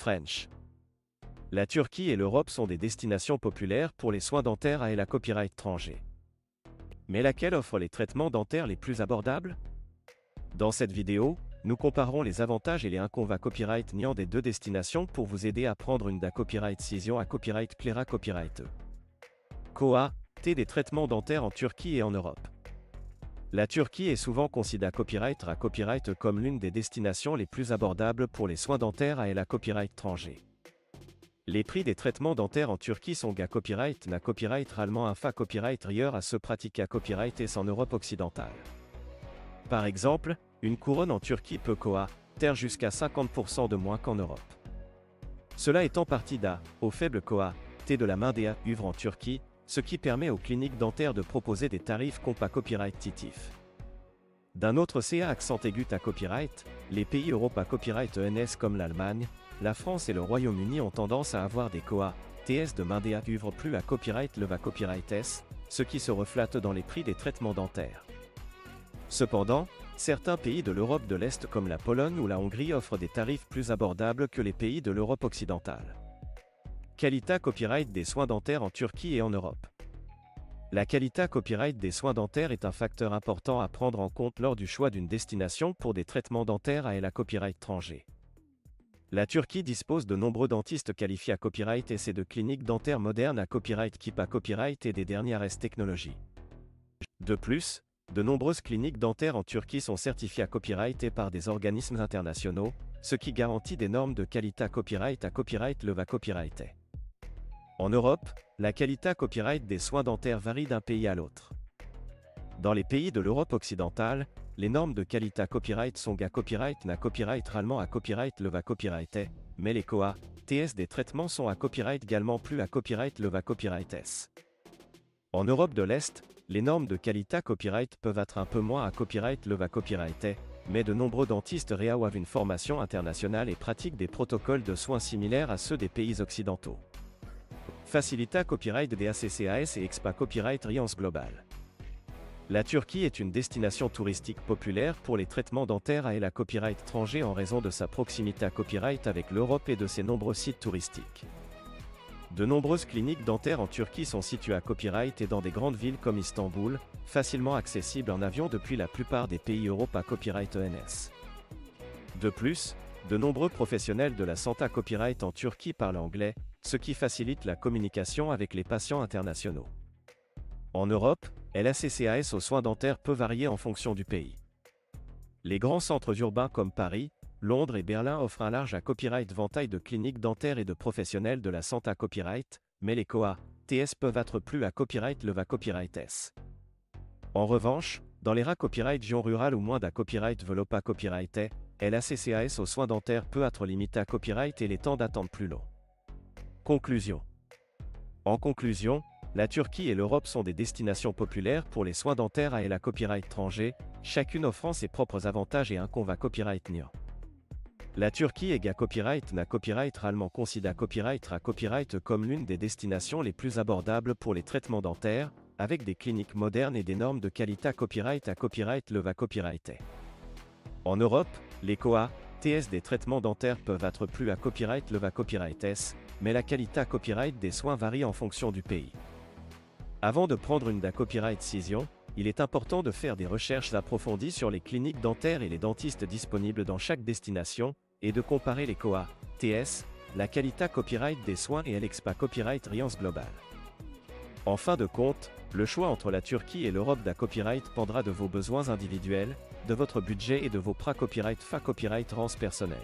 French. La Turquie et l'Europe sont des destinations populaires pour les soins dentaires à la copyright étranger. Mais laquelle offre les traitements dentaires les plus abordables? Dans cette vidéo, nous comparerons les avantages et les inconvénients copyright niant des deux destinations pour vous aider à prendre une da copyright Cision à copyright Plera copyright Koa, des traitements dentaires en Turquie et en Europe. La Turquie est souvent considérée copyright à copyright comme l'une des destinations les plus abordables pour les soins dentaires à la copyright étranger. Les prix des traitements dentaires en Turquie sont ga copyright na copyright allemand fa copyright rieur à se pratiquer à copyright et en Europe occidentale. Par exemple, une couronne en Turquie peut coûter jusqu'à 50% de moins qu'en Europe. Cela est en partie au faible de la main des œuvres en Turquie, ce qui permet aux cliniques dentaires de proposer des tarifs compas copyright-titifs. D'un autre accent aigu à copyright, les pays Europe à copyright ENS comme l'Allemagne, la France et le Royaume-Uni ont tendance à avoir des TS de main des œuvres plus à copyright le copyright S, ce qui se reflète dans les prix des traitements dentaires. Cependant, certains pays de l'Europe de l'Est comme la Pologne ou la Hongrie offrent des tarifs plus abordables que les pays de l'Europe occidentale. Qualité copyright des soins dentaires en Turquie et en Europe. La qualité copyright des soins dentaires est un facteur important à prendre en compte lors du choix d'une destination pour des traitements dentaires à la copyright étranger. La Turquie dispose de nombreux dentistes qualifiés à copyright et de cliniques dentaires modernes à copyright KIP à copyright et des dernières technologies. De plus, de nombreuses cliniques dentaires en Turquie sont certifiées à copyright et par des organismes internationaux, ce qui garantit des normes de qualité à copyright le copyright. En Europe, la qualité copyright des soins dentaires varie d'un pays à l'autre. Dans les pays de l'Europe occidentale, les normes de qualité copyright sont ga copyright na copyright allemand à copyright le copyright, mais les TS des traitements sont à copyright également plus à copyright le copyright S. En Europe de l'Est, les normes de qualité copyright peuvent être un peu moins à copyright le copyright, mais de nombreux dentistes ont une formation internationale et pratiquent des protocoles de soins similaires à ceux des pays occidentaux. Facilita copyright des ACCAS et Expa copyright Riance Global. La Turquie est une destination touristique populaire pour les traitements dentaires à la copyright étranger en raison de sa proximité à copyright avec l'Europe et de ses nombreux sites touristiques. De nombreuses cliniques dentaires en Turquie sont situées à copyright et dans des grandes villes comme Istanbul, facilement accessibles en avion depuis la plupart des pays Europe à copyright ENS. De plus, de nombreux professionnels de la santé à copyright en Turquie parlent anglais, ce qui facilite la communication avec les patients internationaux. En Europe, l'ACCAS aux soins dentaires peut varier en fonction du pays. Les grands centres urbains comme Paris, Londres et Berlin offrent un large copyright éventail de cliniques dentaires et de professionnels de la santé à copyright, mais les TS peuvent être plus à copyright le copyright S. En revanche, dans les copyright régions rurales ou moins d'à copyright veulent pas copyright, l'ACCAS aux soins dentaires peut être limité à copyright et les temps d'attente plus longs. Conclusion. En conclusion, la Turquie et l'Europe sont des destinations populaires pour les soins dentaires à la copyright étranger, chacune offrant ses propres avantages et inconvénients copyright niant. La Turquie est ga copyright na copyright allemand considère copyright à copyright comme l'une des destinations les plus abordables pour les traitements dentaires, avec des cliniques modernes et des normes de qualité à copyright le copyright. En Europe, les TS des traitements dentaires peuvent être plus à copyright le copyright S, mais la qualité à copyright des soins varie en fonction du pays. Avant de prendre une da copyright Cision, il est important de faire des recherches approfondies sur les cliniques dentaires et les dentistes disponibles dans chaque destination, et de comparer les TS, la qualité copyright des soins et l'Expa copyright Riance Global. En fin de compte, le choix entre la Turquie et l'Europe da copyright dépendra de vos besoins individuels, de votre budget et de vos copyright copyright rance personnelle.